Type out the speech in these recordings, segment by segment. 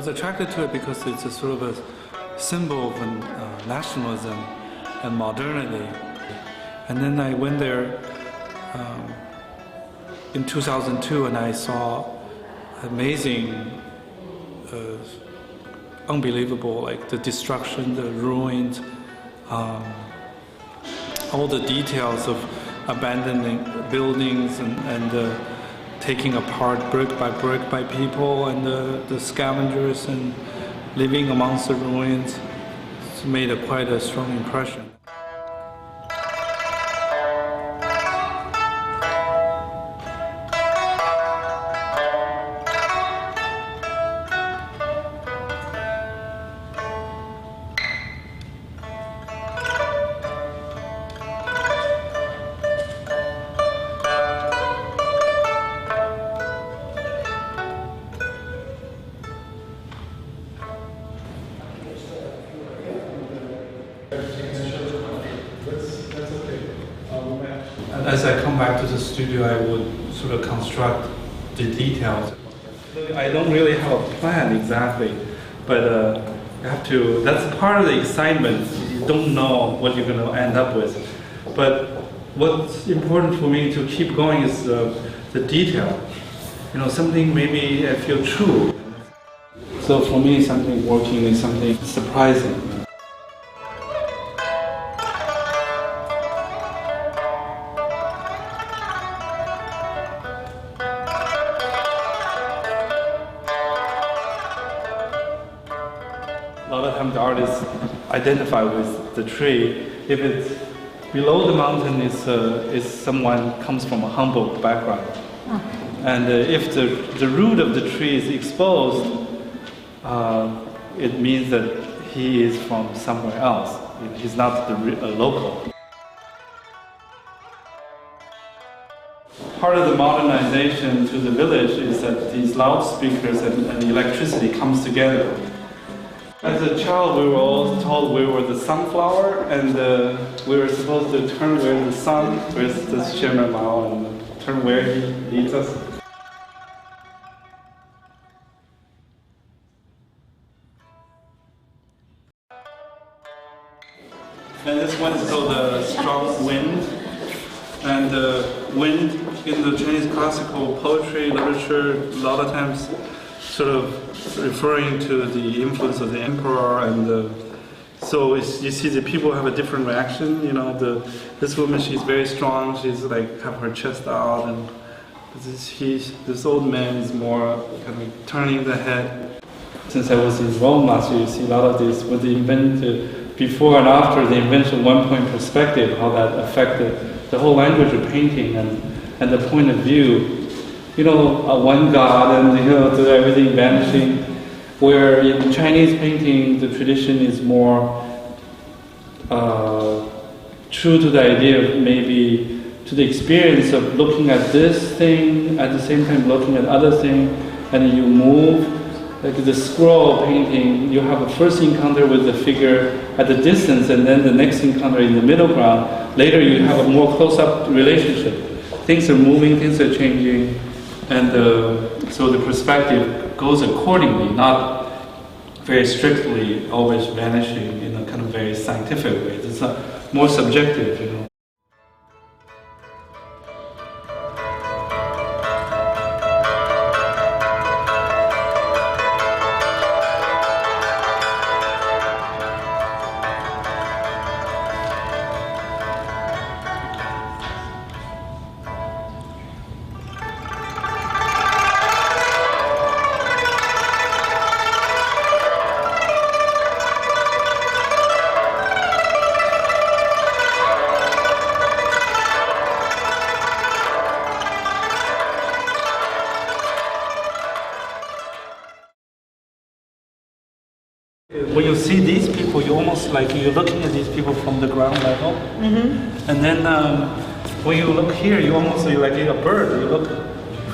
was attracted to it because it's a sort of a symbol of nationalism and modernity. And then I went there in 2002 and I saw amazing, unbelievable, like the destruction, the ruins, all the details of abandoning buildings and taking apart brick by people and the scavengers and living amongst the ruins. It's made quite a strong impression. As I come back to the studio, I would sort of construct the details. I don't really have a plan exactly, but you have to. That's part of the excitement. You don't know what you're going to end up with. But what's important for me to keep going is the detail. You know, something maybe I feel true. So for me, something working is something surprising. A lot of times the artists identify with the tree. If it's below the mountain, is someone comes from a humble background, and if the root of the tree is exposed, it means that he is from somewhere else. He's not a local. Part of the modernization to the village is that these loudspeakers and electricity comes together. As a child, we were all told we were the sunflower, and we were supposed to turn where the sun, where's this Chairman Mao, and turn where he leads us. And this one is called the strong wind. And wind in the Chinese classical poetry, literature, a lot of times sort of referring to the influence of the emperor, and so you see the people have a different reaction. You know, this woman, she's very strong. She's like have her chest out, and this old man is more kind of turning the head. Since I was in Rome last year, you see a lot of this with the invented before and after the invention one-point perspective, how that affected the whole language of painting and the point of view. You know, one God and everything vanishing. Where in Chinese painting, the tradition is more true to the idea of maybe to the experience of looking at this thing at the same time looking at other thing, and you move. Like the scroll painting, you have a first encounter with the figure at the distance, and then the next encounter in the middle ground. Later, you have a more close-up relationship. Things are moving, things are changing. And so the perspective goes accordingly, not very strictly always vanishing in a kind of very scientific way. It's more subjective, you know. When you see these people, you almost like you're looking at these people from the ground level, and then when you look here, you almost like a bird. You look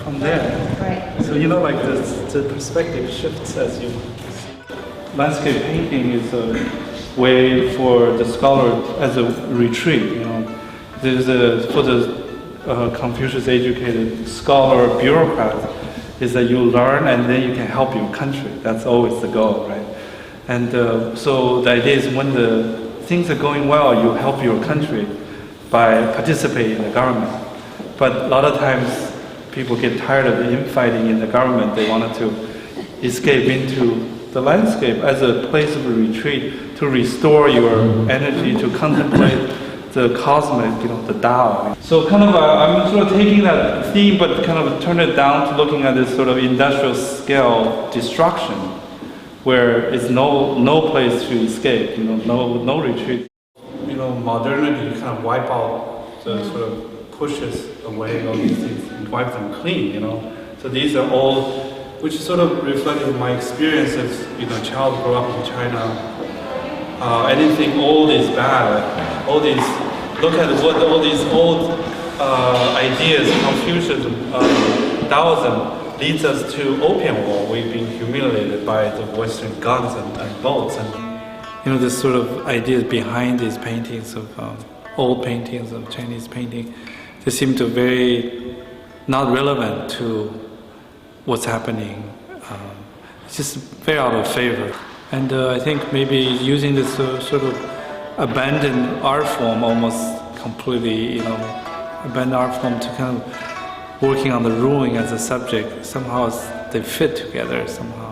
from there, right? So you know, like the perspective shifts as you see. Landscape painting is a way for the scholar as a retreat. You know, there's for the Confucius-educated scholar bureaucrat. is that you learn and then you can help your country. That's always the goal, right? And so the idea is when the things are going well, you help your country by participating in the government. But a lot of times people get tired of the infighting in the government. They wanted to escape into the landscape as a place of retreat to restore your energy, to contemplate the cosmic, the Tao. So kind of, I'm sort of taking that theme, but kind of turn it down to looking at this sort of industrial scale destruction, where it's no place to escape, no retreat. Modernity kind of wipe out the sort of pushes away all these things and wipe them clean, So these are all, which sort of reflected my experience as a child grew up in China. Anything old is bad. All these, look at what all these old ideas, Confucianism, Taoism, leads us to opium war. We've been humiliated by the Western guns and boats, and this sort of ideas behind these paintings of old paintings of Chinese painting. They seem to very not relevant to what's happening. It's just very out of favor. And I think maybe using this sort of abandoned art form, almost completely, abandoned art form to kind of working on the ruin as a subject, somehow they fit together somehow,